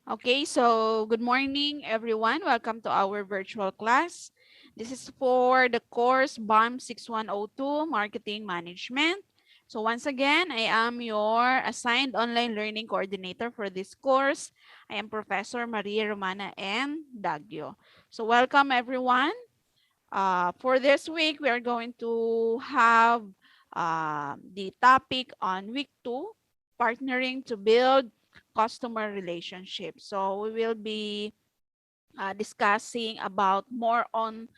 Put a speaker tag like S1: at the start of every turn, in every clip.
S1: Okay, so good morning, everyone. Welcome to our virtual class. This is for the course BAM 6102 Marketing Management. So once again, I am your assigned online learning coordinator for this course. I am Professor Maria Romana M. Daguio. So welcome, everyone. For this week, we are going to have the topic on week 2, partnering to build customer relationships. So we will be discussing about more on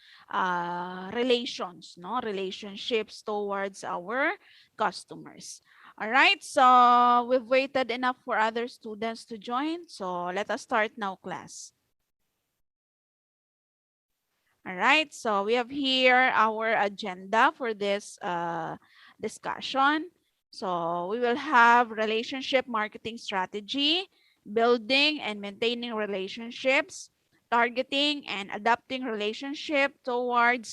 S1: relations, no, relationships towards our customers. All right, so we've waited enough for other students to join. So let us start now, class. All right, so we have here our agenda for this discussion. So we will have relationship marketing strategy, building and maintaining relationships, targeting and adapting relationship marketing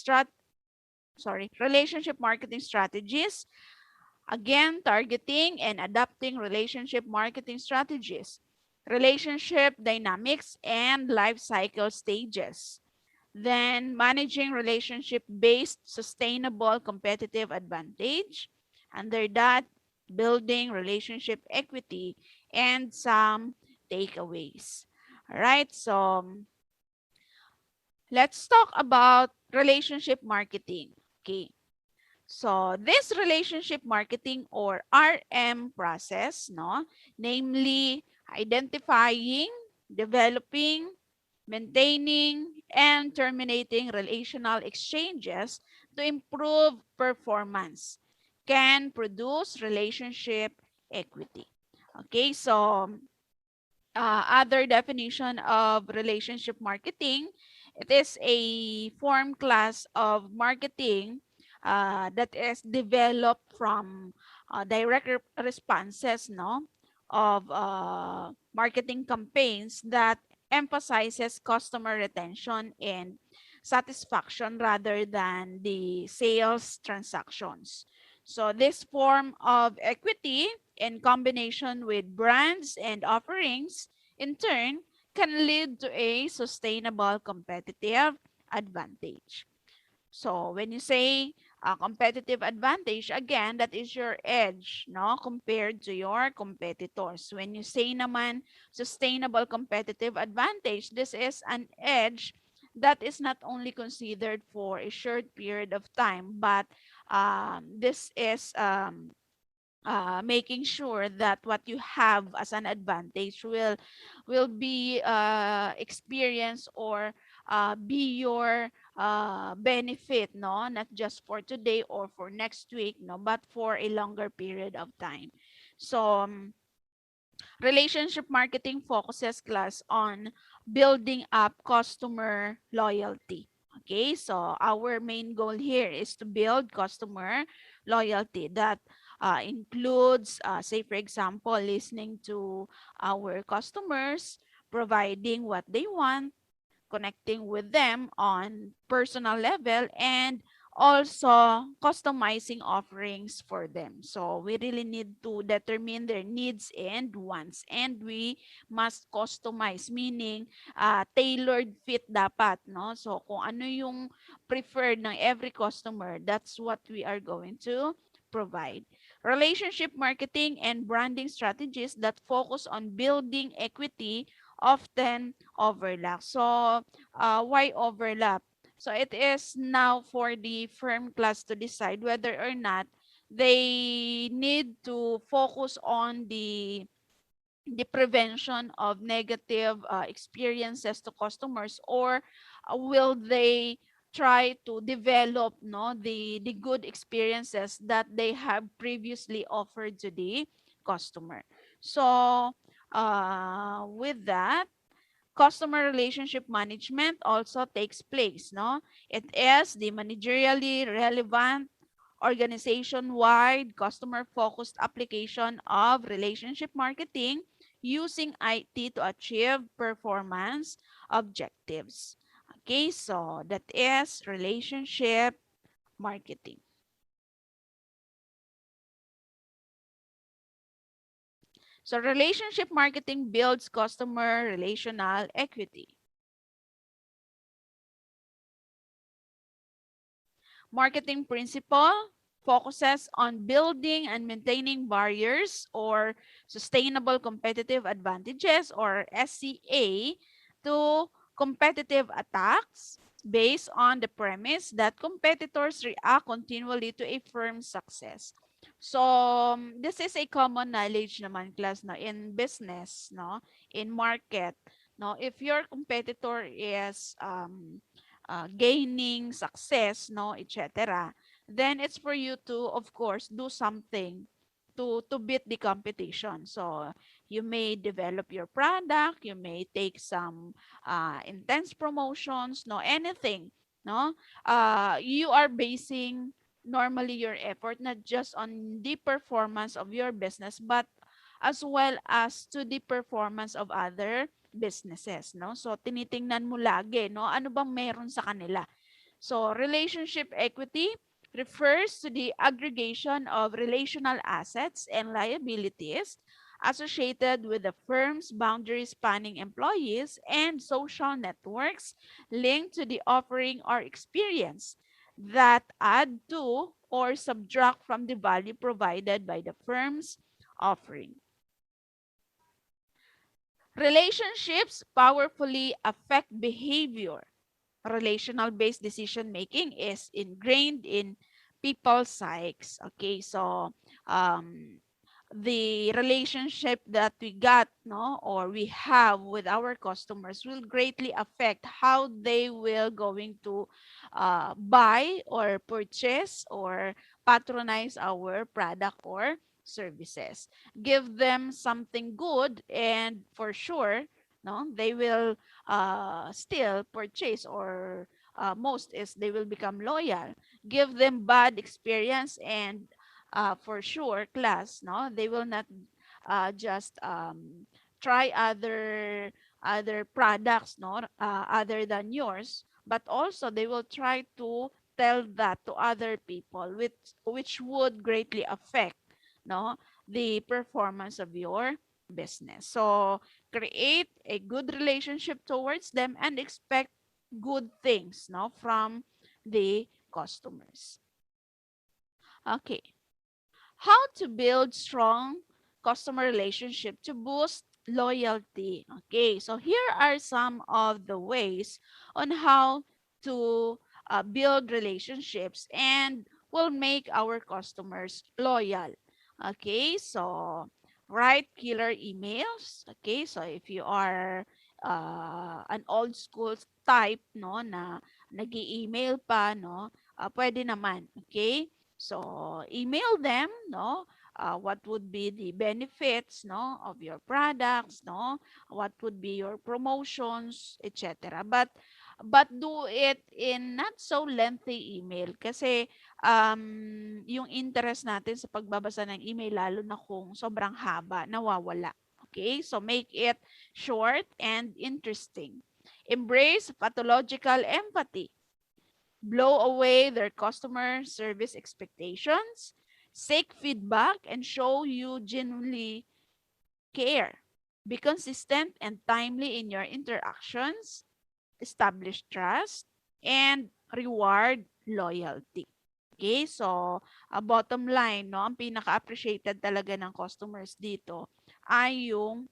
S1: strategies. Again, targeting and adapting relationship marketing strategies, relationship dynamics and life cycle stages. Then managing relationship-based sustainable competitive advantage. Under that, building relationship equity and some takeaways. All right, so let's talk about relationship marketing. Okay, so this relationship marketing or RM process, no, namely identifying, developing, maintaining, and terminating relational exchanges to improve performance can produce relationship equity. Okay, so other definition of relationship marketing, it is a form class of marketing that is developed from direct responses, no, of marketing campaigns that emphasizes customer retention and satisfaction rather than the sales transactions. So this form of equity in combination with brands and offerings, in turn, can lead to a sustainable competitive advantage. So when you say competitive advantage, again, that is your edge, no, compared to your competitors. When you say naman sustainable competitive advantage, this is an edge that is not only considered for a short period of time, but this is making sure that what you have as an advantage will be experienced or be your benefit, no, not just for today or for next week, no, but for a longer period of time. So relationship marketing focuses, class, on building up customer loyalty. Okay, so our main goal here is to build customer loyalty. That includes, say, for example, listening to our customers, providing what they want, connecting with them on personal level, and also customizing offerings for them. So we really need to determine their needs and wants, and we must customize, meaning tailored fit dapat, no? So kung ano yung preferred ng every customer, that's what we are going to provide. Relationship marketing and branding strategies that focus on building equity often overlap. So, why overlap? So, it is now for the firm class to decide whether or not they need to focus on the prevention of negative experiences to customers, or will they try to develop, no, the good experiences that they have previously offered to the customer. So with that, customer relationship management also takes place, no? It is the managerially relevant organization-wide customer-focused application of relationship marketing using IT to achieve performance objectives. Okay, so that is relationship marketing. So relationship marketing builds customer relational equity. Marketing principle focuses on building and maintaining barriers or sustainable competitive advantages or SCA to competitive attacks based on the premise that competitors react continually to a firm's success. So, this is a common knowledge naman class no in business, no, in market, no, if your competitor is gaining success, no, etc., then it's for you to, of course, do something to beat the competition. So you may develop your product, you may take some intense promotions, no, anything, no. You are basing normally your effort not just on the performance of your business, but as well as to the performance of other businesses, no? So, tinitingnan mo lagi, no? Ano bang meron sa kanila? So, relationship equity refers to the aggregation of relational assets and liabilities associated with the firm's boundary spanning employees and social networks linked to the offering or experience that add to or subtract from the value provided by the firm's offering. Relationships powerfully affect behavior. Relational based decision making is ingrained in people's psyches. Okay, so um, the relationship that we got, no, or we have with our customers will greatly affect how they will going to buy or purchase or patronize our product or services. Give them something good, and for sure, no, they will still purchase, or most is they will become loyal. Give them bad experience, and for sure, class, no, they will not just try other products, no, other than yours, but also they will try to tell that to other people, which would greatly affect, no, the performance of your business. So create a good relationship towards them and expect good things, no, from the customers. Okay. How to build strong customer relationship to boost loyalty. Okay, so here are some of the ways on how to build relationships and will make our customers loyal. Okay, so write killer emails. Okay, so if you are an old school type, no, na nag-email pa, no, pwede naman. Okay, so email them, no, what would be the benefits, no, of your products, no, what would be your promotions, etc. But do it in not so lengthy email kasi yung interest natin sa pagbabasa ng email, lalo na kung sobrang haba, nawawala. Okay, so make it short and interesting. Embrace pathological empathy. Blow away their customer service expectations, seek feedback, and show you genuinely care. Be consistent and timely in your interactions, establish trust, and reward loyalty. Okay, so bottom line, no, ang pinaka-appreciated talaga ng customers dito ay yung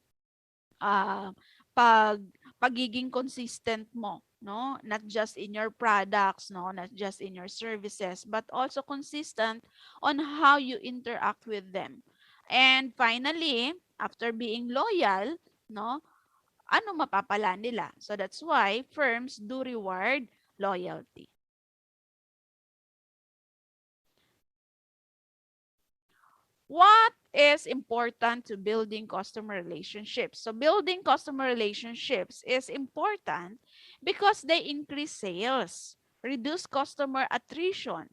S1: ah, pag pagiging consistent mo, no? Not just in your products, no? Not just in your services, but also consistent on how you interact with them. And finally, after being loyal, no? Ano mapapala nila? So that's why firms do reward loyalty. What is important to building customer relationships? So building customer relationships is important because they increase sales, reduce customer attrition,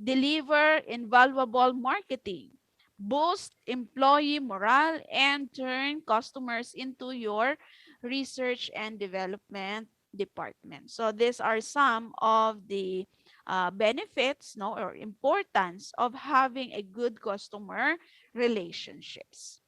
S1: deliver invaluable marketing, boost employee morale, and turn customers into your research and development department. So these are some of the benefits, no, or importance of having a good customer relationships.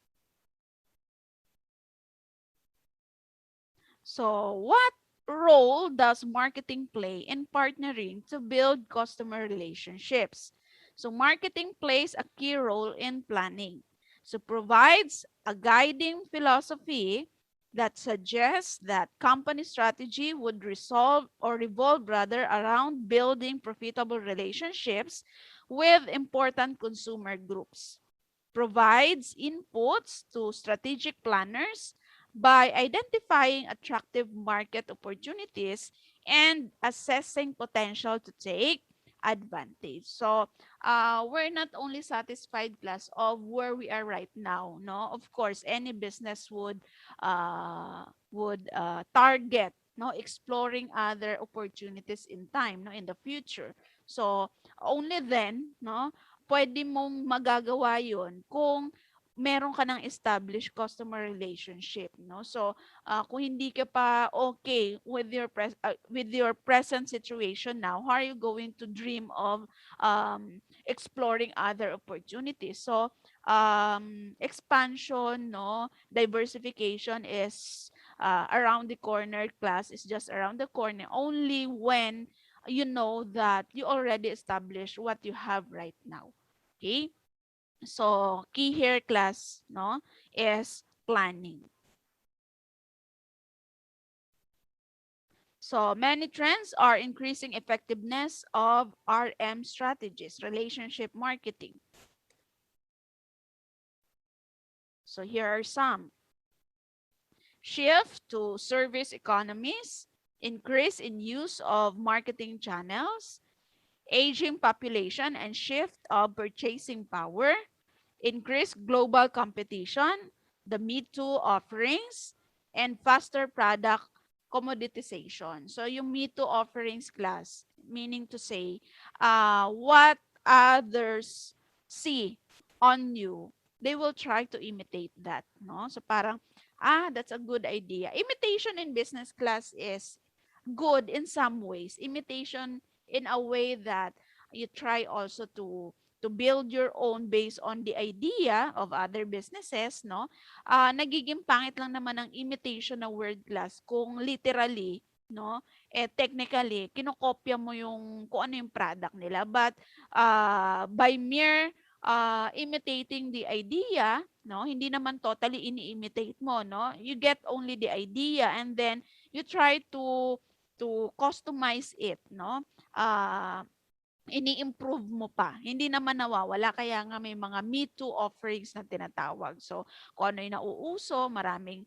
S1: So, what role does marketing play in partnering to build customer relationships? So, marketing plays a key role in planning. So, provides a guiding philosophy that suggests that company strategy would revolve rather around building profitable relationships with important consumer groups, provides inputs to strategic planners by identifying attractive market opportunities and assessing potential to take advantage. So, we're not only satisfied class of where we are right now, no? Of course, any business would target, no, exploring other opportunities in time, no, in the future. So, only then, no, puwede mong magagawa 'yun kung meron ka ng established customer relationship, 'no. So, kung hindi ka pa okay with your present situation now, how are you going to dream of exploring other opportunities? So, expansion, 'no, diversification is around the corner, class is just around the corner only when you know that you already established what you have right now. Okay? So, key here class, no, is planning. So, many trends are increasing effectiveness of RM strategies, relationship marketing. So, here are some. Shift to service economies, increase in use of marketing channels, aging population and shift of purchasing power, increased global competition, the Me Too offerings, and faster product commoditization. So yung Me Too offerings class, meaning to say, what others see on you, they will try to imitate that. No? So parang, that's a good idea. Imitation in business class is good in some ways. Imitation in a way that you try also to build your own based on the idea of other businesses, no? Nagiging pangit lang naman ang imitation na word class kung literally, no? Technically, kinokopya mo yung kung ano yung product nila. But by mere imitating the idea, no? Hindi naman totally ini-imitate mo, no? You get only the idea and then you try to customize it, no? Ini-improve mo pa. Hindi naman nawawala kaya nga may mga Me Too offerings na tinatawag. So, kung ano yung nauuso, maraming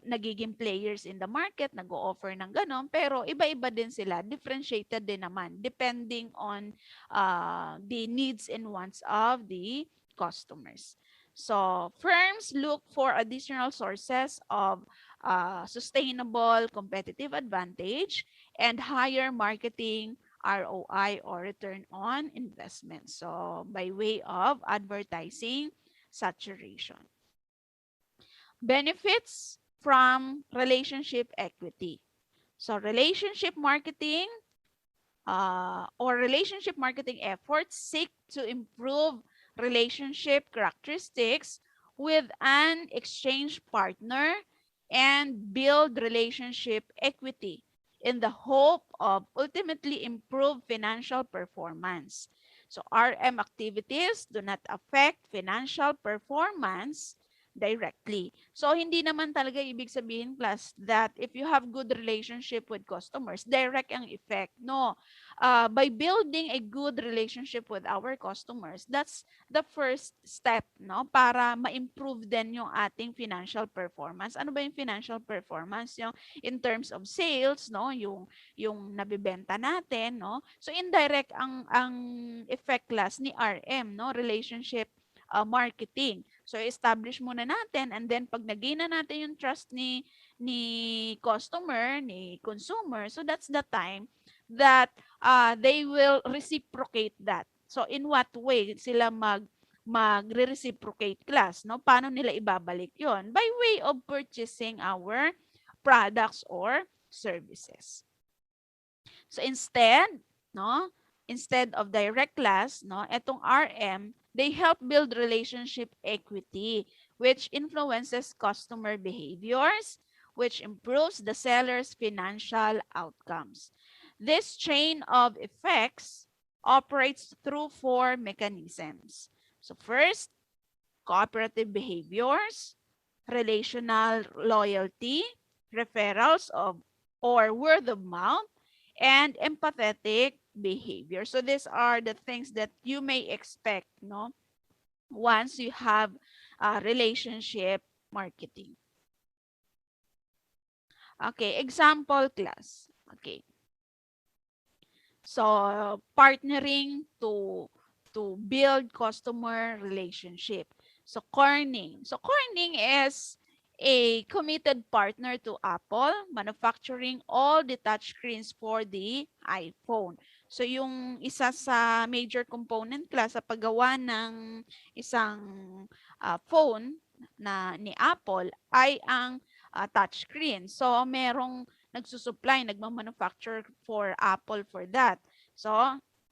S1: nagiging players in the market, nag-o-offer ng ganon, pero iba-iba din sila, differentiated din naman, depending on the needs and wants of the customers. So, firms look for additional sources of sustainable competitive advantage and higher marketing ROI or return on investment. So, by way of advertising saturation. Benefits from relationship equity. So, relationship marketing efforts seek to improve relationship characteristics with an exchange partner and build relationship equity in the hope of ultimately improve financial performance. So RM activities do not affect financial performance directly. So hindi naman talaga ibig sabihin class that if you have good relationship with customers, direct ang effect. No, by building a good relationship with our customers, that's the first step, no, para ma-improve din yung ating financial performance. Ano ba yung financial performance? Yung in terms of sales, no, yung nabibenta natin, no. So indirect ang effect class ni RM, no, relationship marketing. So establish muna natin and then pag na-gain na natin yung trust ni customer, ni consumer, so that's the time that they will reciprocate that. So in what way sila magre-reciprocate class, no? Paano nila ibabalik 'yon? By way of purchasing our products or services. So instead of direct class, no, etong RM, they help build relationship equity which influences customer behaviors, which improves the seller's financial outcomes. This chain of effects operates through four mechanisms. So first, cooperative behaviors, relational loyalty, referrals of or word of mouth, and empathetic behavior. So these are the things that you may expect, no, once you have relationship marketing. Okay, example class. Okay. So partnering to build customer relationship. So Corning. So Corning is a committed partner to Apple, manufacturing all the touchscreens for the iPhone. So yung isa sa major component class sa paggawa ng isang phone na ni Apple ay ang touchscreen. So merong nagsusupply, nagmamanufacture for Apple for that. So,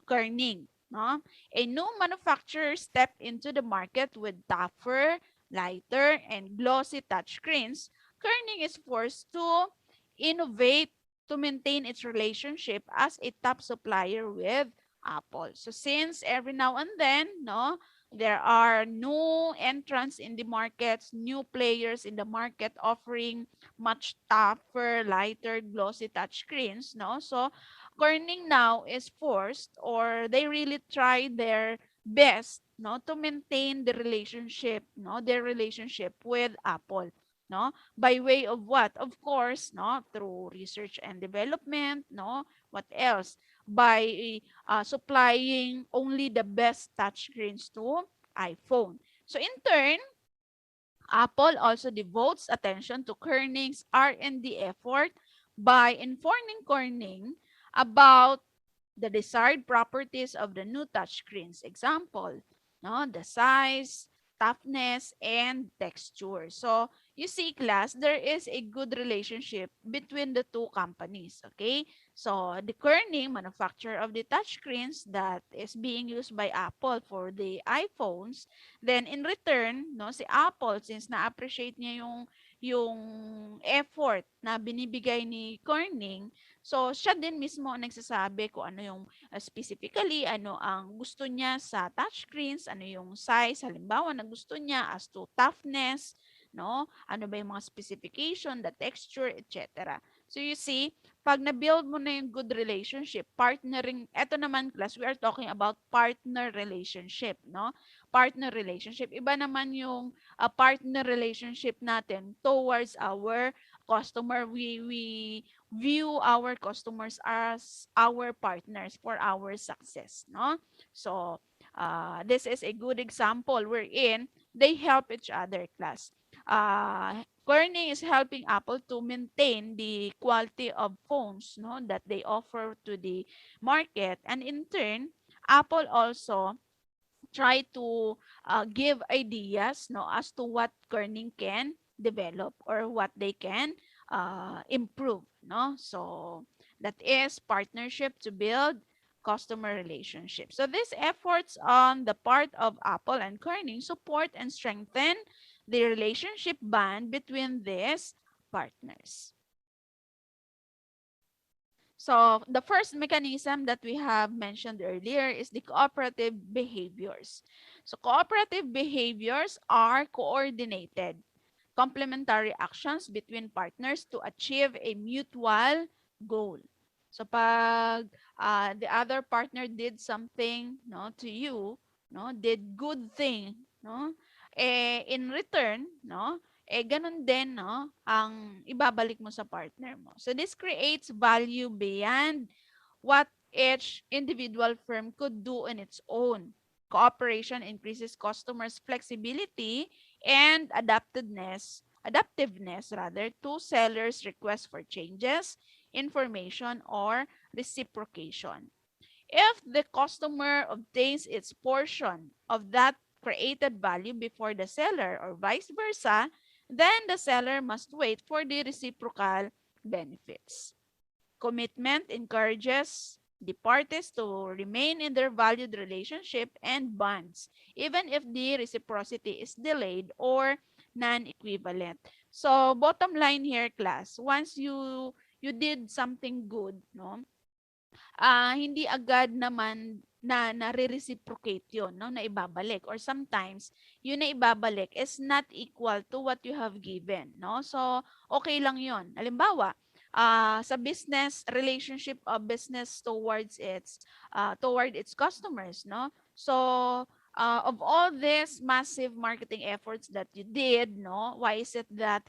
S1: Corning, no? A new manufacturer stepped into the market with tougher, lighter, and glossy touchscreens. Corning is forced to innovate to maintain its relationship as a top supplier with Apple. So since every now and then, no, there are new entrants in the markets, new players in the market offering much tougher, lighter, glossy touchscreens, no? So Corning now is forced or they really try their best, no, to maintain the relationship, no, their relationship with Apple, no, by way of what? Of course, no, through research and development, no, what else? By supplying only the best touchscreens to iPhone. So in turn, Apple also devotes attention to Corning's R&D effort by informing Corning about the desired properties of the new touchscreens. Example, no, the size, toughness, and texture. So, you see, class, there is a good relationship between the two companies. Okay? So, the Corning, manufacturer of the touchscreens that is being used by Apple for the iPhones, then in return, no, si Apple, since na-appreciate niya yung effort na binibigay ni Corning, so siya din mismo ang nagsasabi kung ano yung specifically ano ang gusto niya sa touchscreens, ano yung size halimbawa na gusto niya as to toughness, no? Ano ba yung mga specification, the texture, etc. So you see, pag na-build mo na yung good relationship, partnering, eto naman class, we are talking about partner relationship, no? Partner relationship. Iba naman yung partner relationship natin towards our customer. We view our customers as our partners for our success, no? So, this is a good example wherein they help each other, class. Corning is helping Apple to maintain the quality of phones, no, that they offer to the market, and in turn, Apple also try to give ideas, no, as to what Corning can develop or what they can improve, no. So that is partnership to build customer relationships. So these efforts on the part of Apple and Corning support and strengthen the relationship bond between these partners. So the first mechanism that we have mentioned earlier is the cooperative behaviors. So cooperative behaviors are coordinated, complementary actions between partners to achieve a mutual goal. So pag the other partner did something, no, to you, no, did good thing, no, in return, no, ganun din, no, ang ibabalik mo sa partner mo. So this creates value beyond what each individual firm could do on its own. Cooperation increases customers' flexibility and adaptiveness rather to sellers' requests for changes, information, or reciprocation. If the customer obtains its portion of that created value before the seller or vice versa, then the seller must wait for the reciprocal benefits. Commitment encourages the parties to remain in their valued relationship and bonds, even if the reciprocity is delayed or non-equivalent. So bottom line here, class, once you did something good, no, hindi agad naman na nare-reciprocate yun, no, na ibabalik. Or sometimes, yun na ibabalik is not equal to what you have given, no? So, okay lang yun. Halimbawa, sa business, relationship of business toward its customers, no? So, of all these massive marketing efforts that you did, no, why is it that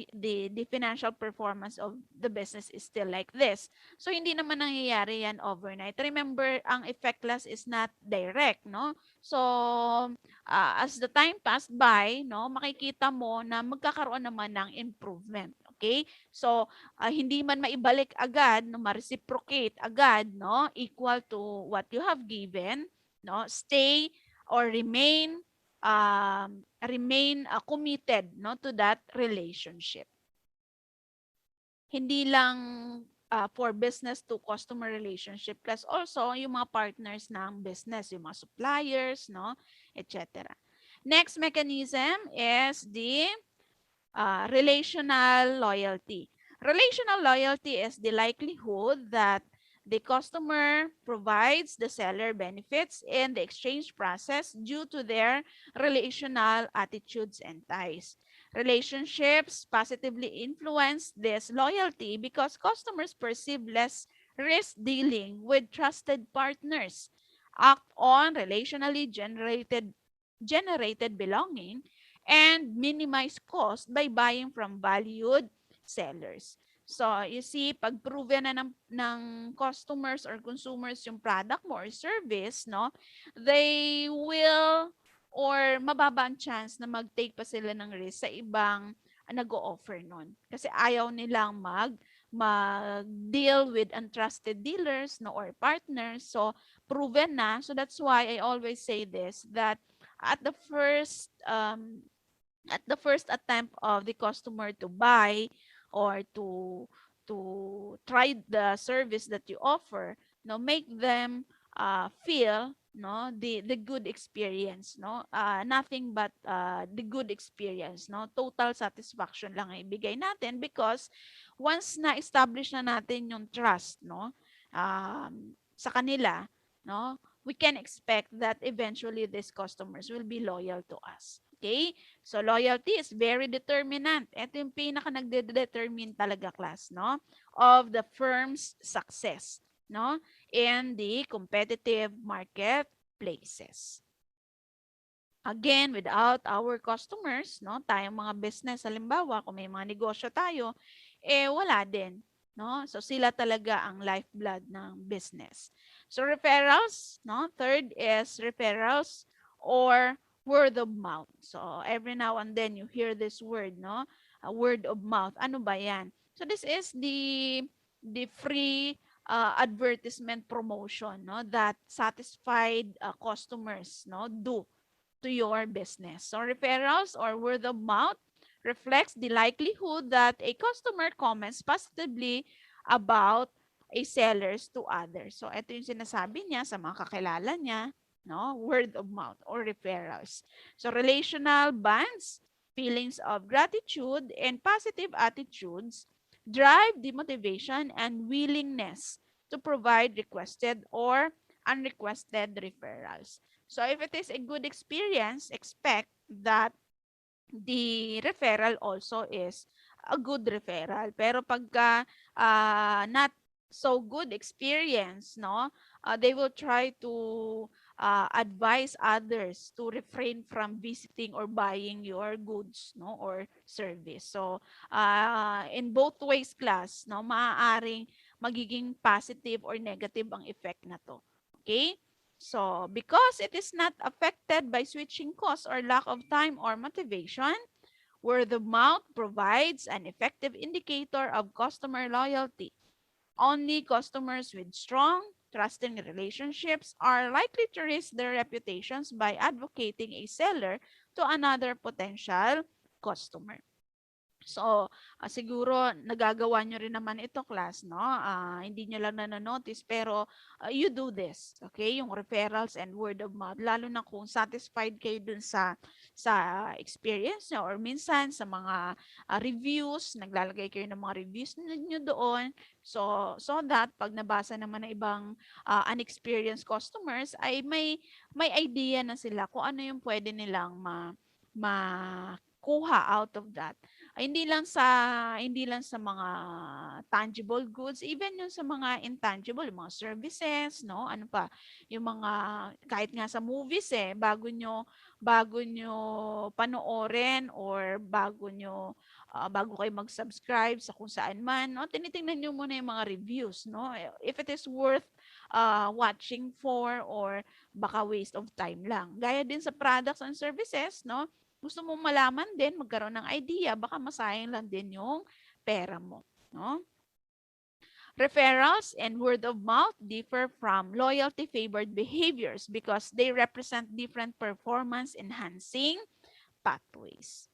S1: the financial performance of the business is still like this? So, hindi naman nangyayari yan overnight. Remember, ang effect loss is not direct, no? So, as the time passed by, no, makikita mo na magkakaroon naman ng improvement. Okay? So, hindi man maibalik agad, no, ma-reciprocate agad, no, equal to what you have given, no, stay or remain committed, no, to that relationship. Hindi lang for business to customer relationship, plus also yung mga partners ng business, yung mga suppliers, no, etc. Next mechanism is the relational loyalty. Relational loyalty is the likelihood that the customer provides the seller benefits in the exchange process due to their relational attitudes and ties. Relationships positively influence this loyalty because customers perceive less risk dealing with trusted partners, act on relationally generated belonging, and minimize cost by buying from valued sellers. So, you see, pag proven na ng customers or consumers yung product mo or service, no, they will or mababa ang chance na mag-take pa sila ng risk sa ibang nag-o-offer nun. Kasi ayaw nilang mag-deal with untrusted dealers, no, or partners. So, proven na. So, that's why I always say this, that at the first attempt of the customer to buy or to try the service that you offer, no, make them feel, no, the good experience, no, nothing but the good experience, no, total satisfaction lang ang ibigay natin because once na establish na natin yung trust, no, sa kanila, no, we can expect that eventually these customers will be loyal to us. Okay? So, loyalty is very determinant. Ito yung pinaka nagde-determine talaga, class, no? Of the firm's success, no? In the competitive marketplaces. Again, without our customers, no, tayong mga business, halimbawa, kung may mga negosyo tayo, wala din. No? So, sila talaga ang lifeblood ng business. So, referrals, no? Third is referrals or word of mouth. So, every now and then, you hear this word, no? Word of mouth. Ano ba yan? So, this is the free advertisement promotion, no, that satisfied customers, no, do to your business. So referrals or word of mouth reflects the likelihood that a customer comments positively about a sellers to others. So ito yung sinasabi niya sa mga kakilala niya, no? Word of mouth or referrals. So relational bonds, feelings of gratitude and positive attitudes drive the motivation and willingness to provide requested or unrequested referrals. So if it is a good experience, expect that the referral also is a good referral. Pero pagka not so good experience, no, they will try to advise others to refrain from visiting or buying your goods, no, or service. So in both ways, class, no, maaaring magiging positive or negative ang effect na to. Okay? So, because it is not affected by switching costs or lack of time or motivation, word of mouth provides an effective indicator of customer loyalty. Only customers with strong, trusting relationships are likely to risk their reputations by advocating a seller to another potential customer. So, siguro nagagawa niyo rin naman ito class 'no, hindi niyo lang nano-notice pero, you do this, okay? Yung referrals and word of mouth lalo na kung satisfied kayo dun sa experience niyo or minsan sa mga, reviews, naglalagay kayo ng mga reviews niyo doon. So that 'pag nabasa naman ng ibang, unexperienced customers ay may idea na sila kung ano yung puwede nilang makuha out of that. Hindi lang sa mga tangible goods, even yung sa mga intangible, yung mga services, no? Ano pa, yung mga kahit nga sa movies bago nyo panoorin or bago kayo mag-subscribe sa kung saan man, no? Tinitingnan niyo muna yung mga reviews, no? If it is worth watching for or baka waste of time lang. Gaya din sa products and services, no? Gusto mo malaman din, magkaroon ng idea, baka masayang lang din yung pera mo, no? Referrals and word of mouth differ from loyalty favored behaviors because they represent different performance enhancing pathways.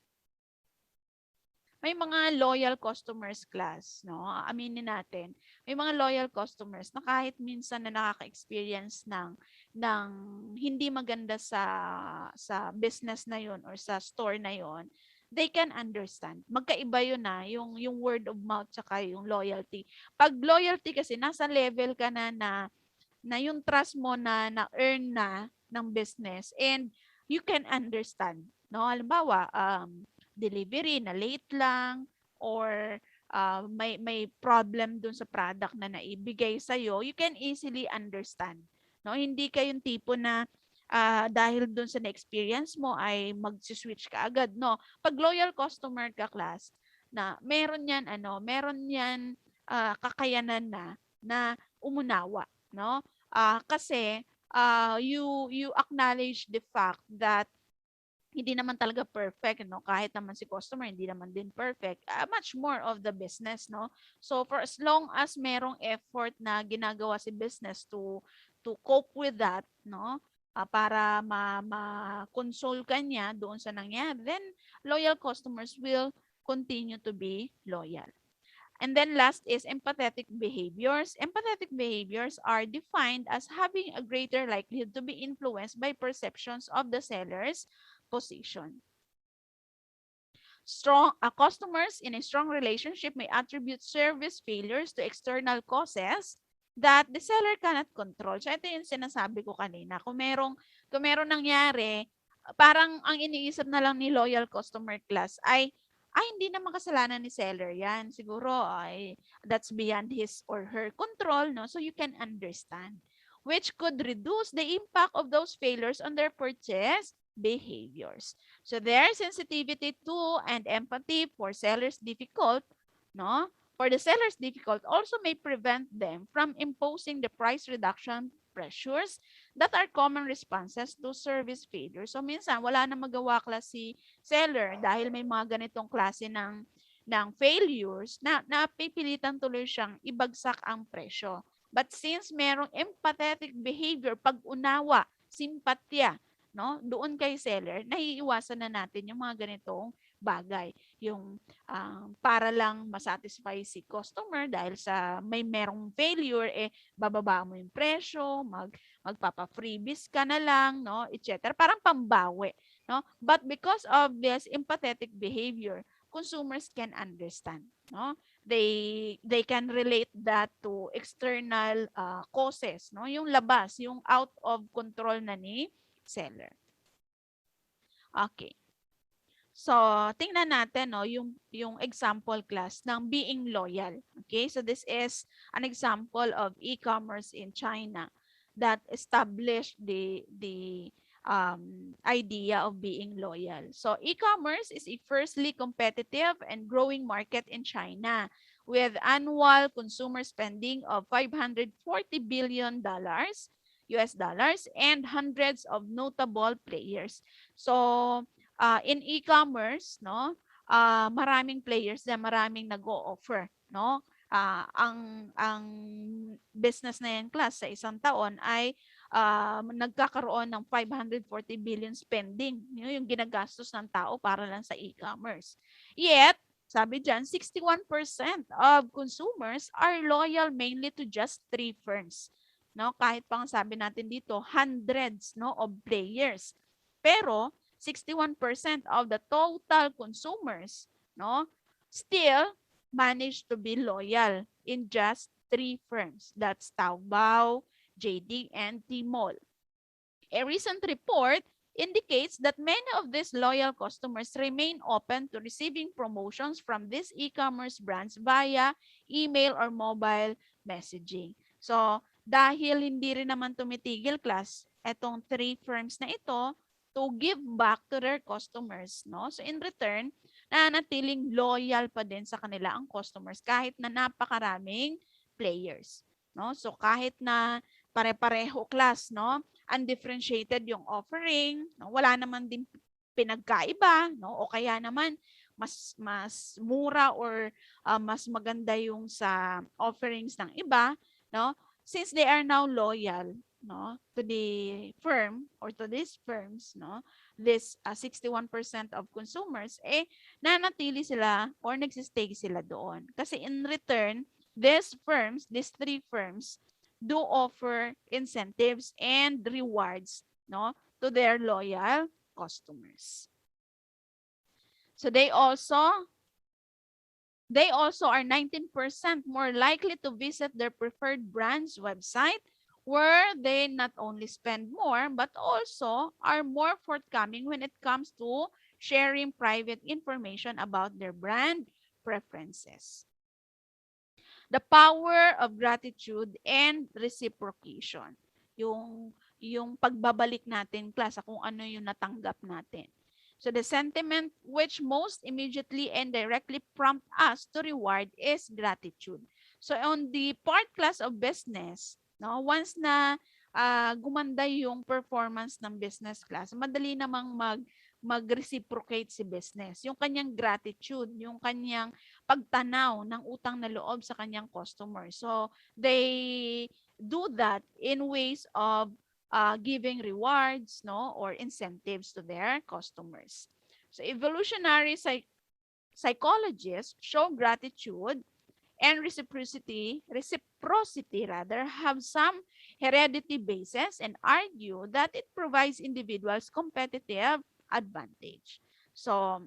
S1: May mga loyal customers class, no? Aminin natin. May mga loyal customers na kahit minsan na nakaka-experience ng hindi maganda sa business na 'yon or sa store na 'yon, they can understand. Magkaiba 'yun yung word of mouth tsaka yung loyalty. 'Pag loyalty kasi nasa level ka na yung trust mo na-earn na ng business and you can understand, no? Halimbawa, delivery na late lang or may problem dun sa product na naibigay sa'yo, you can easily understand, no? Hindi ka yung tipo na dahil dun sa na-experience mo ay magsi-switch ka agad, no? Pag loyal customer ka class, na meron yan kakayanan na umunawa, no? Kasi you acknowledge the fact that hindi naman talaga perfect, no? Kahit naman si customer, hindi naman din perfect. Much more of the business, no? So, for as long as merong effort na ginagawa si business to cope with that, no? Para ma-console ka niya doon sa nangyari, then loyal customers will continue to be loyal. And then last is empathetic behaviors. Empathetic behaviors are defined as having a greater likelihood to be influenced by perceptions of the seller's position. Customers in a strong relationship may attribute service failures to external causes that the seller cannot control. So ito yung sinasabi ko kanina. Kung merong nangyari, parang ang iniisip na lang ni loyal customer class ay hindi naman kasalanan ni seller yan. Siguro ay that's beyond his or her control, no? So you can understand, which could reduce the impact of those failures on their purchase behaviors. So their sensitivity to and empathy for sellers difficult, no? For the sellers difficult also may prevent them from imposing the price reduction pressures that are common responses to service failure. So minsan wala na magawa si seller dahil may mga ganitong klase ng failures na napipilitan tuloy siyang ibagsak ang presyo. But since merong empathetic behavior, pag-unawa, simpatya, no? Doon kay seller, naiiwasan na natin yung mga ganitong bagay. Yung para lang masatisfy si customer dahil sa merong failure, bababa mo yung presyo, magpapa-freebies ka na lang, no? Etc. Parang pambawi, no? But because of this empathetic behavior, consumers can understand, no? They can relate that to external causes, no? Yung labas, yung out of control na ni seller. Okay. So, tingnan natin no, yung example class ng being loyal. Okay? So, this is an example of e-commerce in China that established the idea of being loyal. So, e-commerce is a firstly competitive and growing market in China with annual consumer spending of $540 billion US dollars and hundreds of notable players. So, in e-commerce, no, maraming players na maraming nag-o-offer, no? Ang business na yan class sa isang taon ay nagkakaroon ng 540 billion spending. Yung ginagastos ng tao para lang sa e-commerce. Yet, Sabi dyan, 61% of consumers are loyal mainly to just 3 firms. No, kahit pang sabi natin dito, hundreds no of players. Pero 61% of the total consumers no still manage to be loyal in just 3 firms. That's Taobao, JD, and Tmall. A recent report indicates that many of these loyal customers remain open to receiving promotions from these e-commerce brands via email or mobile messaging. So, dahil hindi rin naman tumitigil class, etong 3 firms na ito to give back to their customers, no? So, in return, nanatiling loyal pa din sa kanila ang customers kahit na napakaraming players, no? So, kahit na pare-pareho class, no? Undifferentiated yung offering, no? Wala naman din pinagkaiba, no? O kaya naman mas mura or mas maganda yung sa offerings ng iba, no? Since they are now loyal, no, to the firm or to these firms, no, this 61% of consumers nanatili sila or nagsistay sila doon. Kasi in return, these 3 firms do offer incentives and rewards no to their loyal customers. So they also are 19% more likely to visit their preferred brand's website where they not only spend more but also are more forthcoming when it comes to sharing private information about their brand preferences. The power of gratitude and reciprocation. Yung pagbabalik natin, class, kung ano yung natanggap natin. So the sentiment which most immediately and directly prompt us to reward is gratitude. So on the part class of business, no, once na gumanda yung performance ng business class, madali namang mag-reciprocate si business. Yung kanyang gratitude, yung kanyang pagtanaw ng utang na loob sa kanyang customer. So they do that in ways of giving rewards, no, or incentives to their customers. So evolutionary psychologists show gratitude and reciprocity rather, have some heredity basis and argue that it provides individuals competitive advantage. So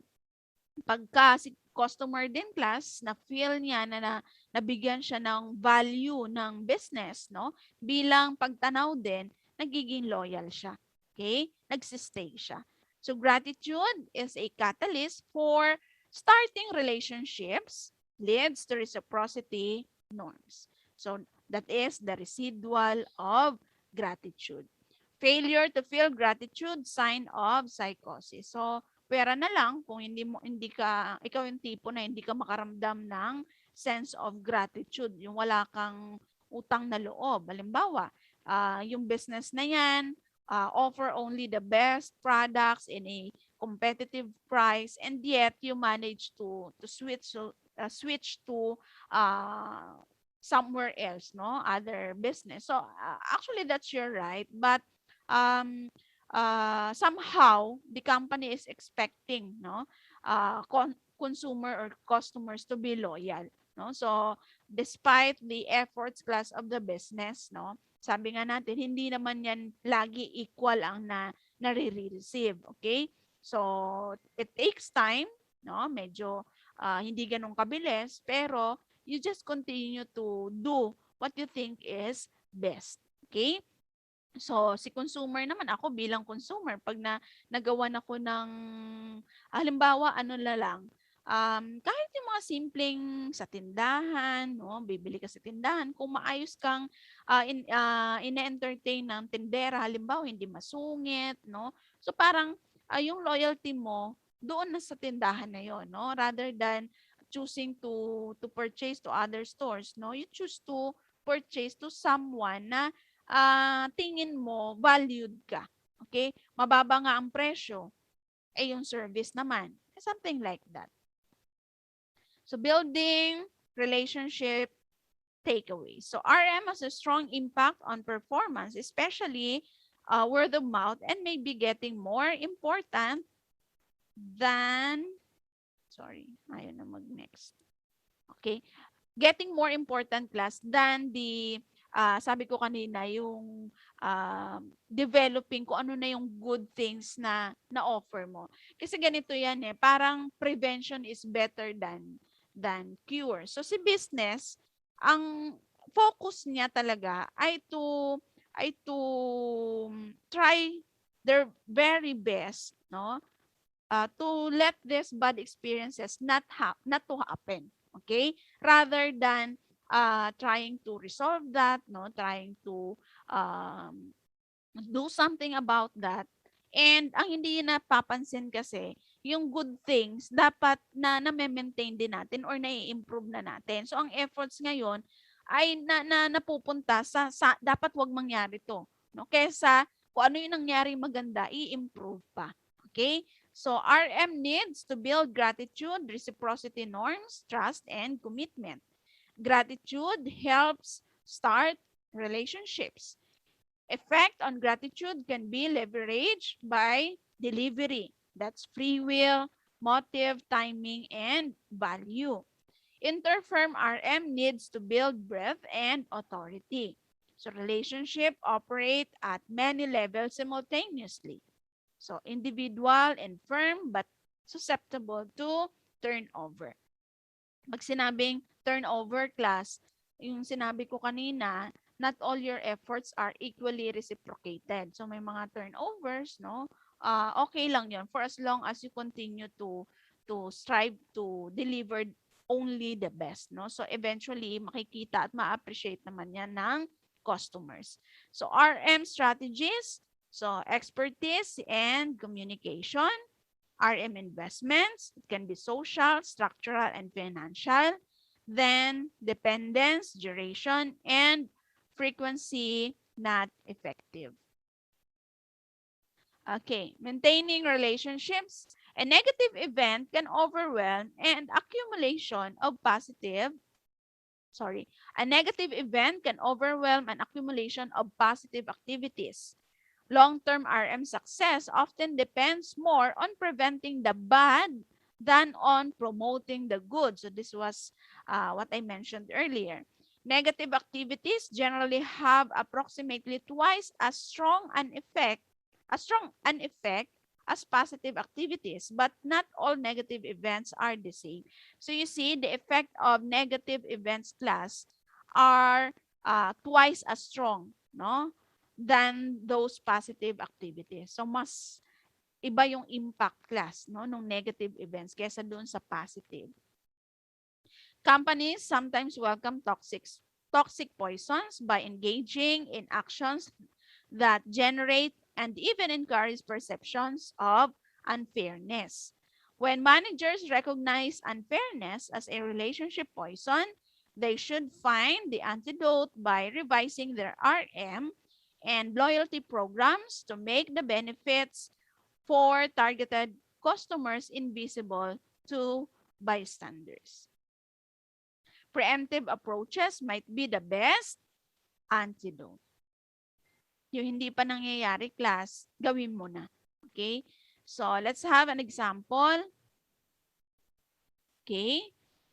S1: pagka si customer din class na feel niya na nabigyan siya ng value ng business, no? Bilang pagtanaw din, nagiging loyal siya. Okay? Nagsistay siya. So gratitude is a catalyst for starting relationships, leads to reciprocity norms. So that is the residual of gratitude. Failure to feel gratitude, sign of psychosis. So pera na lang kung hindi ka ikaw yung tipo na hindi ka makaramdam ng sense of gratitude, yung wala kang utang na loob. Halimbawa, yung business na yan offer only the best products in a competitive price and yet you manage to switch to somewhere else, no, other business. So actually that's your right, but um somehow the company is expecting no consumer or customers to be loyal, no. So despite the efforts class of the business, no, sabi nga natin hindi naman yan lagi equal ang nare-receive. Okay, so it takes time, no, medyo hindi ganun kabilis, pero you just continue to do what you think is best. Okay. So, si consumer naman, ako bilang consumer, pag nagawan ako ng, halimbawa, ano na lang, kahit yung mga simpleng sa tindahan, no, bibili ka sa tindahan, kung maayos kang ine-entertain ng tindera, halimbawa, hindi masungit, no, so parang yung loyalty mo, doon na sa tindahan na yon, no, rather than choosing to purchase to other stores, no, you choose to purchase to someone na tingin mo valued ka. Okay? Mababa nga ang presyo, yung service naman. Something like that. So building relationship takeaways. So RM has a strong impact on performance, especially word of mouth, and may be getting more important than Sorry, ayaw na mag-next. Okay. Getting more important class than the sabi ko kanina yung developing kung ano na yung good things na na-offer mo. Kasi ganito yan eh, parang prevention is better than cure. So si business, ang focus niya talaga ay to try their very best, no? To let these bad experiences not to happen, okay, rather than trying to resolve that, no, trying to um, do something about that. And ang hindi napapansin kasi, yung good things dapat na maintain din natin or nai-improve na natin. So ang efforts ngayon ay napupunta sa dapat wag mangyari to, no? Kaysa kung ano yung nangyari maganda, i-improve pa. Okay? So RM needs to build gratitude, reciprocity norms, trust, and commitment. Gratitude helps start relationships. Effect on gratitude can be leveraged by delivery. That's free will, motive, timing, and value. Interfirm RM needs to build breadth and authority. So relationship operate at many levels simultaneously. So individual and firm but susceptible to turnover. Pag sinabing turnover class, yung sinabi ko kanina, not all your efforts are equally reciprocated. So may mga turnovers, no? Okay lang 'yon for as long as you continue to strive to deliver only the best, no? So eventually makikita at ma-appreciate naman 'yan ng customers. So RM strategies, so expertise and communication. RM investments, it can be social, structural, and financial. Then dependence, duration, and frequency not effective. Okay, maintaining relationships. A negative event can overwhelm and accumulation of positive, sorry, a negative event can overwhelm an accumulation of positive activities. Long-term RM success often depends more on preventing the bad than on promoting the good. So this was what I mentioned earlier. Negative activities generally have approximately twice as strong an effect as positive activities, but not all negative events are the same. So you see, the effect of negative events class are twice as strong, no, than those positive activities. So mas iba yung impact class, no, ng negative events kaysa doon sa positive. Companies sometimes welcome toxic poisons by engaging in actions that generate and even encourage perceptions of unfairness. When managers recognize unfairness as a relationship poison, they should find the antidote by revising their RM and loyalty programs to make the benefits for targeted customers invisible to bystanders. Preemptive approaches might be the best antidote. Yung hindi pa nangyayari class, gawin mo na. Okay? So, let's have an example. Okay?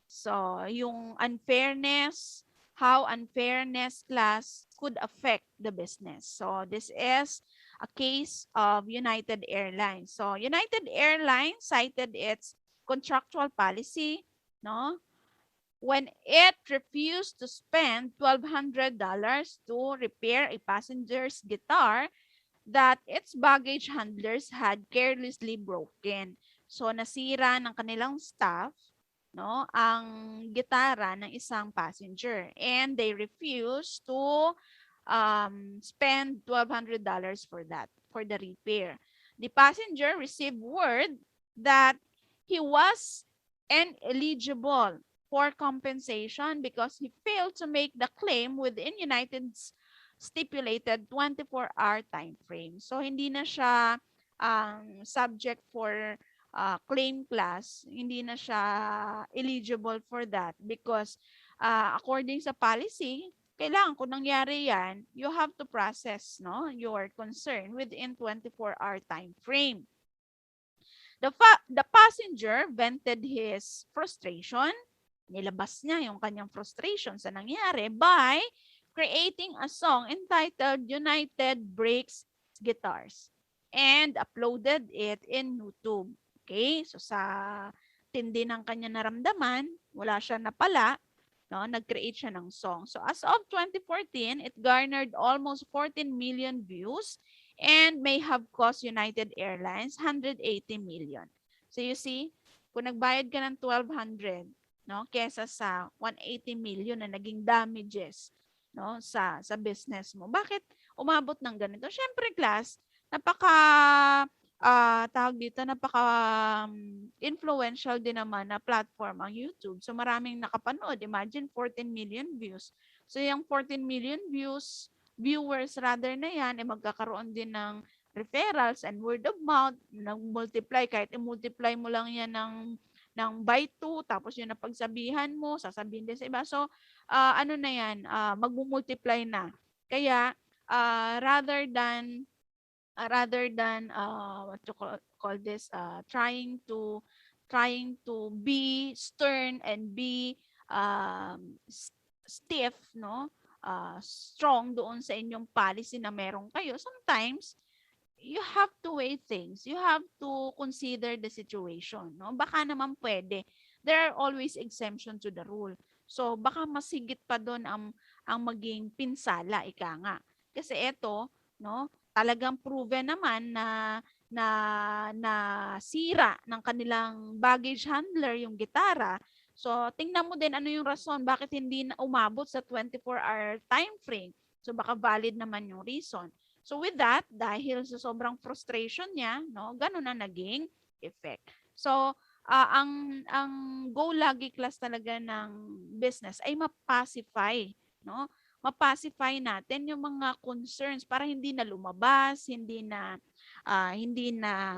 S1: So, yung unfairness, how unfairness class could affect the business. So, this is a case of United Airlines. So, United Airlines cited its contractual policy, no? When it refused to spend $1,200 to repair a passenger's guitar that its baggage handlers had carelessly broken. So nasira ng kanilang staff, no, ang gitara ng isang passenger, and they refused to spend $1,200 for that, for the repair. The passenger received word that he was ineligible for compensation because he failed to make the claim within United's stipulated 24-hour time frame. So, hindi na siya subject for claim class. Hindi na siya eligible for that because according sa policy, kailangan kung nangyari yan, you have to process, no, your concern within 24-hour time frame. The passenger vented his frustration, nilabas niya yung kanyang frustration sa nangyari by creating a song entitled United Breaks Guitars and uploaded it in YouTube. Okay? So sa tindi ng kanya naramdaman, wala siya napala, no? Nag-create siya ng song. So as of 2014, it garnered almost 14 million views and may have cost United Airlines 180 million. So you see, kung nagbayad ka ng 1,200, no, kesa sa 180 million na naging damages, no, sa business mo. Bakit umabot ng ganito? Syempre, class, napaka tawag dito, napaka influential din naman na platform ang YouTube. So maraming nakapanood. Imagine 14 million views. So yung 14 million viewers rather na yan, eh magkakaroon din ng referrals and word of mouth, nag-multiply, kahit i-multiply mo lang yan ng by 2, tapos yung napagsabihan mo, sasabihin din sa iba. So, ano na yan, magmumultiply na. Kaya, rather than what you call this, trying to be stern and be stiff, no, strong doon sa inyong policy na meron kayo, sometimes you have to weigh things. You have to consider the situation, no? Baka naman pwede. There are always exemption to the rule. So baka mas higit pa doon ang maging pinsala, ika nga. Kasi eto, no, talagang proven naman na na sira ng kanilang baggage handler yung gitara. So tingnan mo din ano yung rason bakit hindi na umabot sa 24-hour time frame. So baka valid naman yung reason. So with that, dahil sa sobrang frustration niya, no, ganun na naging effect. So ang goal lagi class talaga ng business ay mapacify, no? Mapacify natin yung mga concerns para hindi na lumabas, hindi na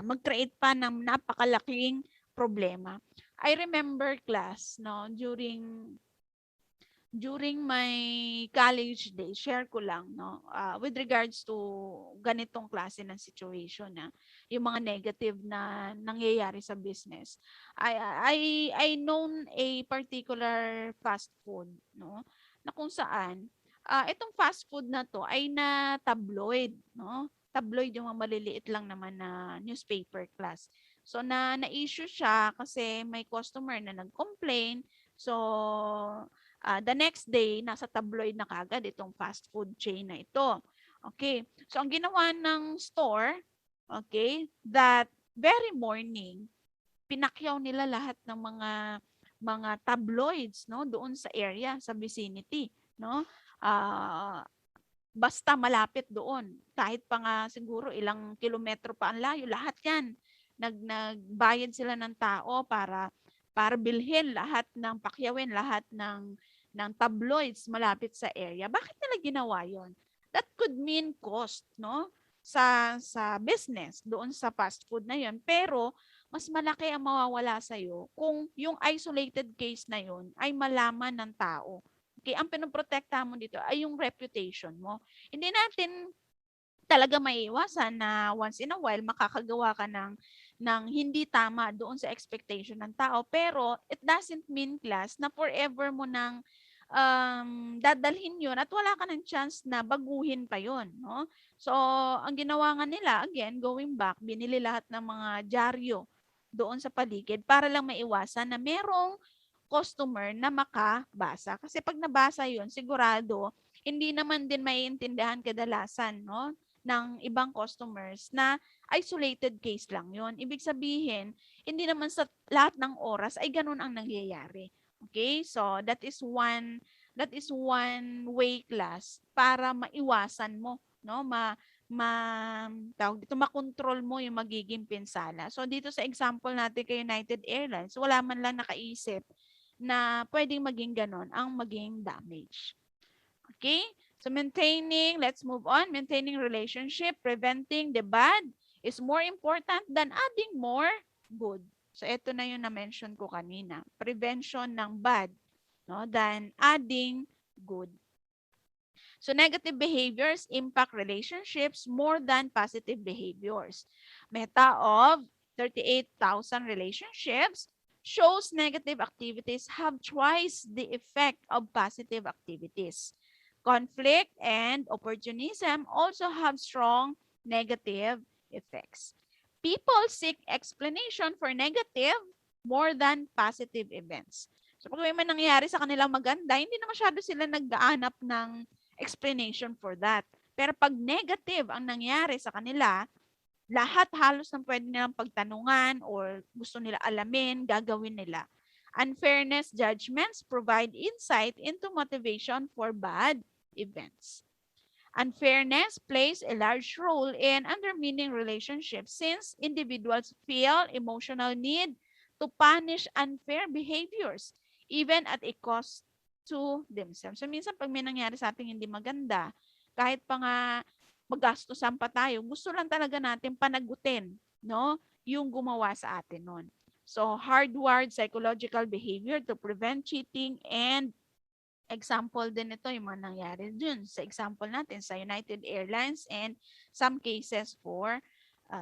S1: mag-create pa ng napakalaking problema. I remember class, no, during my college days, share ko lang, no, with regards to ganitong klase ng situation, na yung mga negative na nangyayari sa business. I known a particular fast food, no, na kung saan itong fast food na to ay na tabloid, no? Tabloid yung mga maliliit lang naman na newspaper class. So na-issue siya kasi may customer na nag-complain. So the next day, nasa tabloid na kagad itong fast food chain na ito. Okay. So, ang ginawa ng store, okay, that very morning, pinakyaw nila lahat ng mga tabloids, no, doon sa area, sa vicinity, no? Basta malapit doon. Kahit pa nga siguro ilang kilometro pa ang layo, lahat 'yan. Nagbayad sila ng tao para bilhin lahat ng pakyawin, lahat ng tabloids malapit sa area. Bakit nila ginawa 'yon? That could mean cost, no? Sa business doon sa fast food na 'yon. Pero mas malaki ang mawawala sa iyo kung yung isolated case na 'yon ay malaman ng tao. Okay, ang pinoprotektahan mo dito ay yung reputation mo. Hindi natin talaga maiiwasan na once in a while makakagawa ka ng hindi tama doon sa expectation ng tao. Pero it doesn't mean, class, na forever mo nang dadalhin yun at wala ka ng chance na baguhin pa yun, no? So, ang ginawa nga nila, again, going back, binili lahat ng mga dyaryo doon sa paligid para lang maiwasan na merong customer na makabasa. Kasi pag nabasa yun, sigurado, hindi naman din maiintindihan kadalasan, no, ng ibang customers na isolated case lang yun. Ibig sabihin, hindi naman sa lahat ng oras ay ganun ang nangyayari. Okay? So, that is one way, class, para maiwasan mo, no, tawag dito, makontrol mo yung magiging pinsala. So, dito sa example natin kay United Airlines, wala man lang nakaisip na pwedeng maging ganon ang maging damage. Okay? So let's move on. Maintaining relationship, preventing the bad is more important than adding more good. So ito na yung na-mention ko kanina. Prevention ng bad, no, than adding good. So negative behaviors impact relationships more than positive behaviors. Meta of 38,000 relationships shows negative activities have twice the effect of positive activities. Conflict and opportunism also have strong negative effects. People seek explanation for negative more than positive events. So pag may nangyayari sa kanilang maganda, hindi na masyado sila nag-aanap ng explanation for that. Pero pag negative ang nangyari sa kanila, lahat halos ng pwede nilang pagtanungan or gusto nila alamin, gagawin nila. Unfairness judgments provide insight into motivation for bad events. Unfairness plays a large role in undermining relationships since individuals feel emotional need to punish unfair behaviors even at a cost to themselves. So minsan pag may nangyari sa ating hindi maganda, kahit pa nga magastusan pa tayo, gusto lang talaga natin panagutin, no? Yung gumawa sa atin nun. So hardwired psychological behavior to prevent cheating and example din ito yung mga nangyari dun sa example natin sa United Airlines and some cases for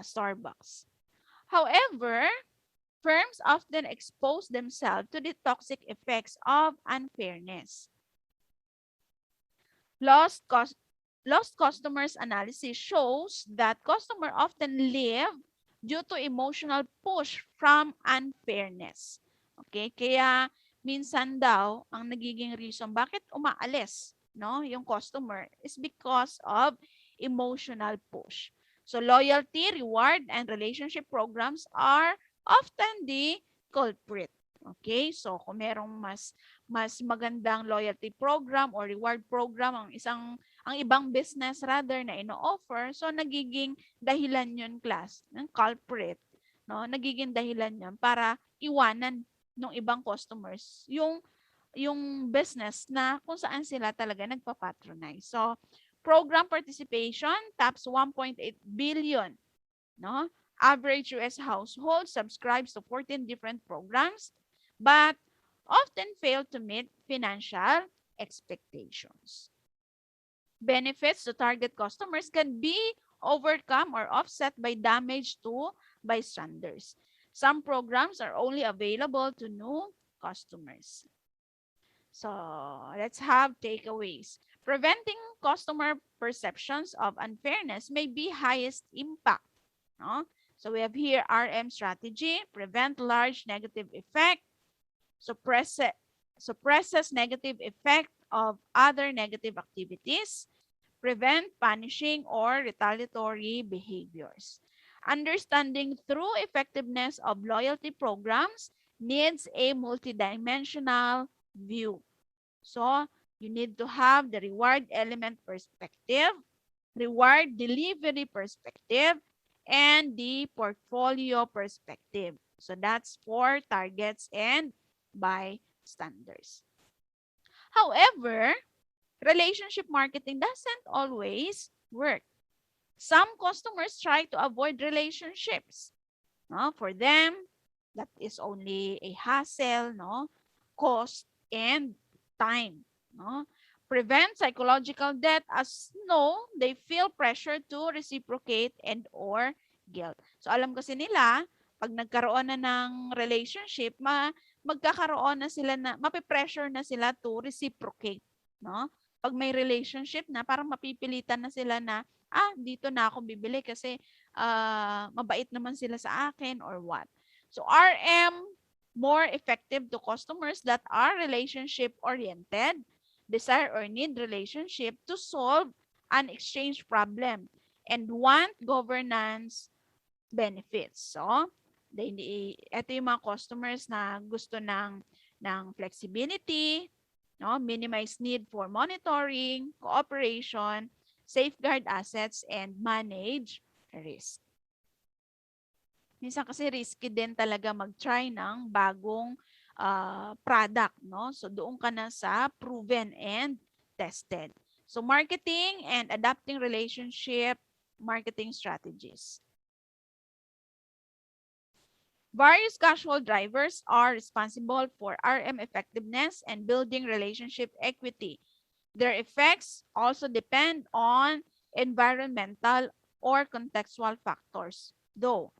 S1: Starbucks. However, firms often expose themselves to the toxic effects of unfairness. Lost cost Lost customers analysis shows that customers often leave due to emotional push from unfairness. Okay? Kaya minsan daw ang nagiging reason bakit umaalis, no, yung customer is because of emotional push. So loyalty, reward, and relationship programs are often the culprit. Okay? So kung merong mas magandang loyalty program or reward program ang ibang business rather na ino-offer, so nagiging dahilan yun class, ng culprit, no? Nagiging dahilan yun para iwanan ng ibang customers yung business na kung saan sila talaga nagpa-patronize. So, program participation tops 1.8 billion, no? Average US household subscribes to 14 different programs but often fail to meet financial expectations. Benefits to target customers can be overcome or offset by damage to bystanders. Some programs are only available to new customers. So let's have takeaways. Preventing customer perceptions of unfairness may be highest impact. No? So we have here RM strategy, prevent large negative effect, suppresses negative effect of other negative activities, prevent punishing or retaliatory behaviors. Understanding true effectiveness of loyalty programs needs a multidimensional view. So, you need to have the reward element perspective, reward delivery perspective, and the portfolio perspective. So, that's for targets and bystanders. However, relationship marketing doesn't always work. Some customers try to avoid relationships. No? For them, that is only a hassle, no? Cost and time. No? Prevent psychological debt as no, they feel pressure to reciprocate and or guilt. So alam kasi nila, pag nagkaroon na ng relationship, magkakaroon na sila na, mapipressure na sila to reciprocate. No? Pag may relationship na, parang mapipilitan na sila na, dito na ako bibili kasi mabait naman sila sa akin or what. So RM, more effective to customers that are relationship-oriented, desire or need relationship to solve an exchange problem, and want governance benefits. So, ito yung mga customers na gusto ng flexibility, no? Minimize need for monitoring, cooperation, safeguard assets, and manage risk. Minsan kasi risky din talaga mag-try ng bagong product, no? So doon ka na sa proven and tested. So marketing and adapting relationship marketing strategies. Various casual drivers are responsible for RM effectiveness and building relationship equity. Their effects also depend on environmental or contextual factors. Though,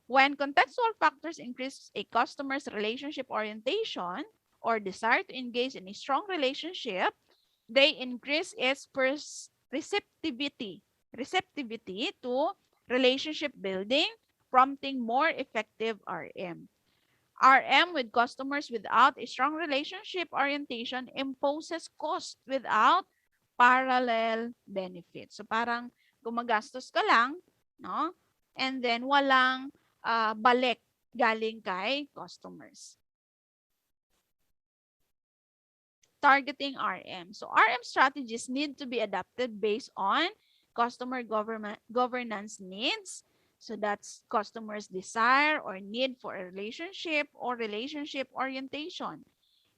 S1: When contextual factors increase a customer's relationship orientation or desire to engage in a strong relationship, they increase its receptivity to relationship building, prompting more effective RM. RM with customers without a strong relationship orientation imposes cost without parallel benefits. So parang gumagastos ka lang, no? And then walang balik galing kay customers. Targeting RM. So RM strategies need to be adapted based on customer governance needs. So that's customers' desire or need for a relationship or relationship orientation.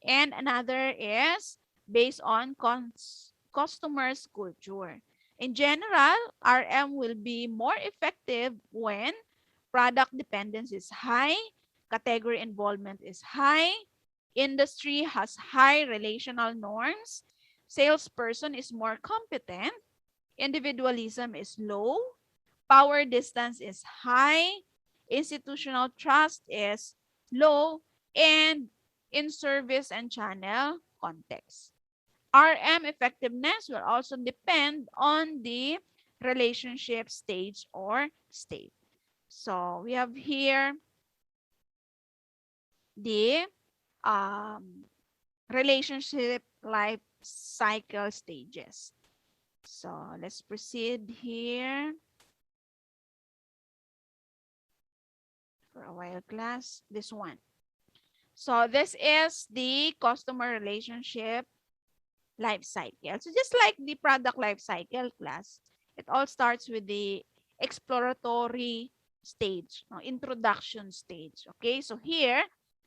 S1: And another is based on customers' culture. In general, RM will be more effective when product dependence is high, category involvement is high, industry has high relational norms, salesperson is more competent, individualism is low, power distance is high, institutional trust is low, and in service and channel context. RM effectiveness will also depend on the relationship stage or state. So we have here the um, relationship life cycle stages. So let's proceed here for a while class. This one. So this is the customer relationship life cycle. So just like the product life cycle class, it all starts with the exploratory stage, no, introduction stage. Okay, so here,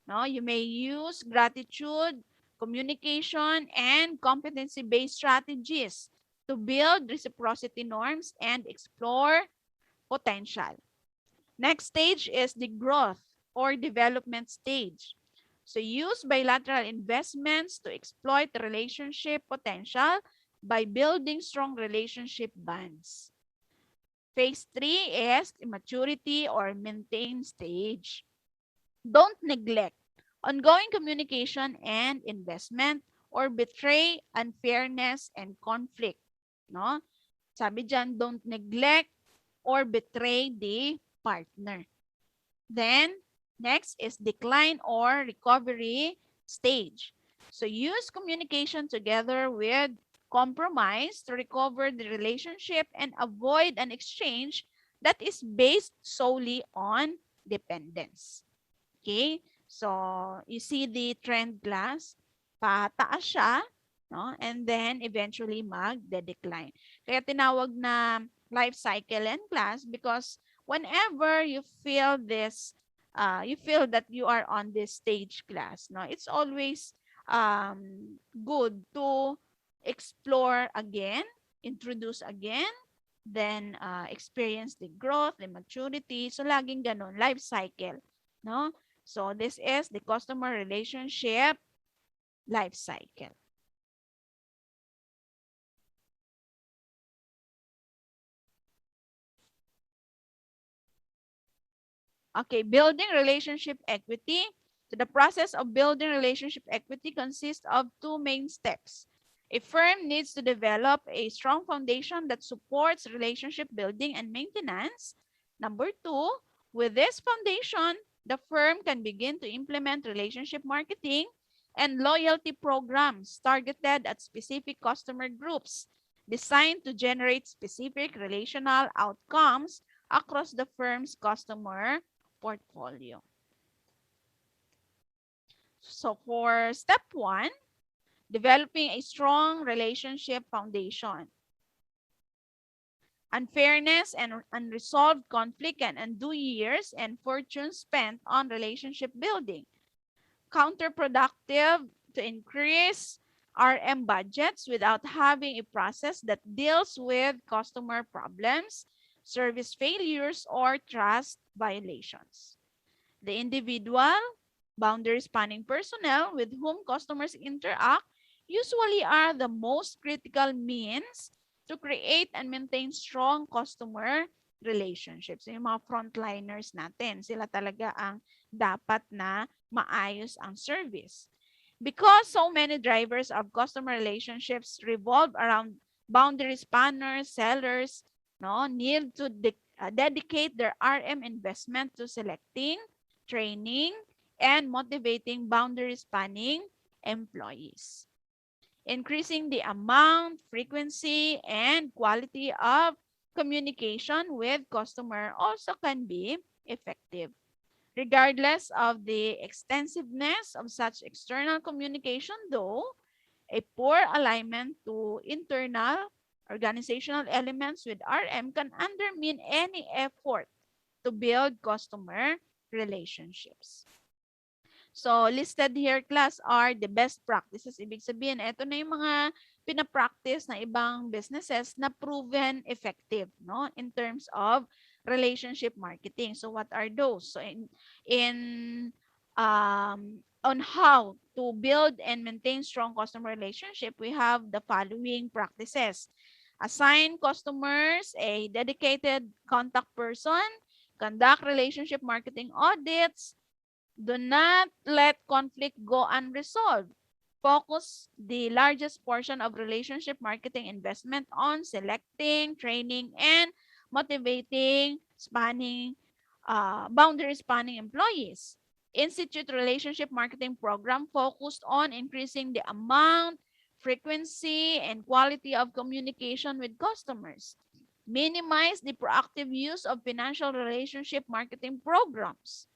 S1: no, you may use gratitude, communication, and competency-based strategies to build reciprocity norms and explore potential. Next stage is the growth or development stage. So use bilateral investments to exploit the relationship potential by building strong relationship bonds. Phase 3 is maturity or maintain stage. Don't neglect ongoing communication and investment or betray unfairness and conflict. No? Sabi dyan, don't neglect or betray the partner. Then, next is decline or recovery stage. So, use communication together with compromise to recover the relationship and avoid an exchange that is based solely on dependence. Okay? So, you see the trend glass, pataas siya, no? And then eventually mag-decline. Kaya tinawag na life cycle and class because whenever you feel this, you feel that you are on this stage class, no? It's always good to explore again, introduce again, then experience the growth, the maturity. So, laging ganun, life cycle, no? So, this is the customer relationship life cycle. Okay, building relationship equity. So, the process of building relationship equity consists of two main steps. A firm needs to develop a strong foundation that supports relationship building and maintenance. Number two, with this foundation, the firm can begin to implement relationship marketing and loyalty programs targeted at specific customer groups designed to generate specific relational outcomes across the firm's customer portfolio. So for step one, developing a strong relationship foundation. Unfairness and unresolved conflict can undo years and fortune spent on relationship building. Counterproductive to increase RM budgets without having a process that deals with customer problems, service failures, or trust violations. The individual, boundary spanning personnel with whom customers interact usually are the most critical means to create and maintain strong customer relationships. Yung mga frontliners natin, sila talaga ang dapat na maayos ang service. Because so many drivers of customer relationships revolve around boundary spanners, sellers, no, need to dedicate their RM investment to selecting, training, and motivating boundary spanning employees. Increasing the amount, frequency, and quality of communication with customer also can be effective. Regardless of the extensiveness of such external communication, though, a poor alignment to internal organizational elements with RM can undermine any effort to build customer relationships. So, listed here, class, are the best practices. Ibig sabihin, ito na yung mga pinapractice na ibang businesses na proven effective, no, in terms of relationship marketing. So, what are those? So, in on how to build and maintain strong customer relationship, we have the following practices. Assign customers a dedicated contact person, conduct relationship marketing audits, do not let conflict go unresolved. Focus the largest portion of relationship marketing investment on selecting, training, and motivating boundary spanning employees. Institute relationship marketing program focused on increasing the amount, frequency, and quality of communication with customers. Minimize the proactive use of financial relationship marketing programs.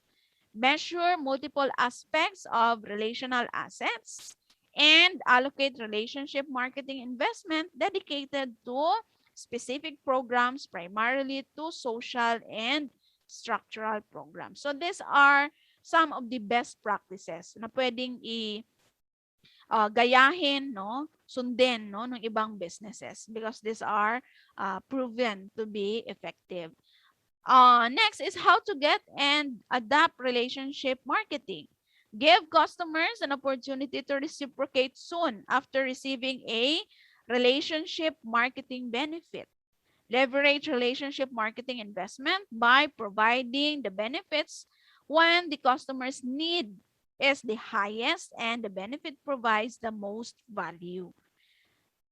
S1: Measure multiple aspects of relational assets, and allocate relationship marketing investment dedicated to specific programs, primarily to social and structural programs. So these are some of the best practices na pwedeng gayahin, no, sundin, no, ng ibang businesses because these are proven to be effective. Next is how to get and adapt relationship marketing. Give customers an opportunity to reciprocate soon after receiving a relationship marketing benefit. Leverage relationship marketing investment by providing the benefits when the customer's need is the highest and the benefit provides the most value.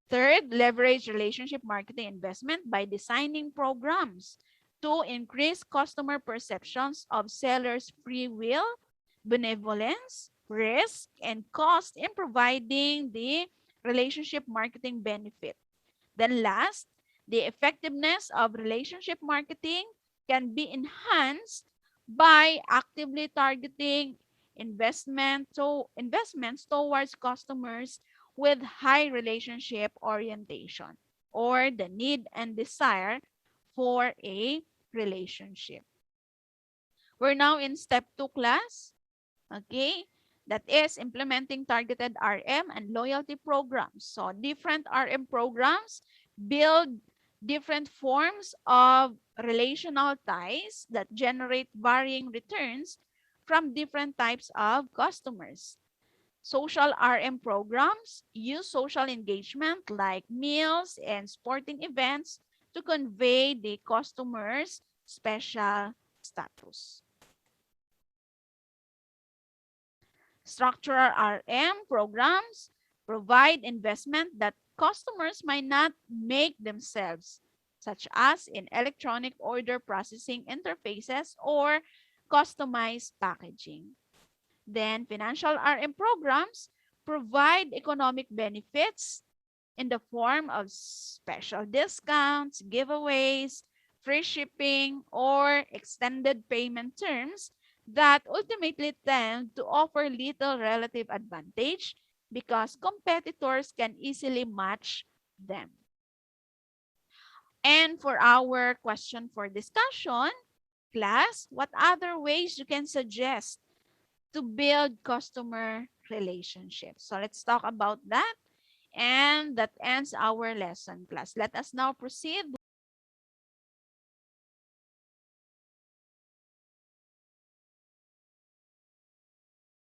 S1: Third, leverage relationship marketing investment by designing programs to increase customer perceptions of sellers' free will, benevolence, risk, and cost in providing the relationship marketing benefit. Then last, the effectiveness of relationship marketing can be enhanced by actively targeting investments towards customers with high relationship orientation or the need and desire for a relationship. We're now in step 2 class. Okay, that is implementing targeted RM and loyalty programs. So different RM programs build different forms of relational ties that generate varying returns from different types of customers. Social RM programs use social engagement like meals and sporting events to convey the customer's special status. Structural RM programs provide investment that customers might not make themselves, such as in electronic order processing interfaces or customized packaging. Then financial RM programs provide economic benefits in the form of special discounts, giveaways, free shipping, or extended payment terms that ultimately tend to offer little relative advantage because competitors can easily match them. And for our question for discussion, class, what other ways you can suggest to build customer relationships? So let's talk about that. And that ends our lesson, class. Let us now proceed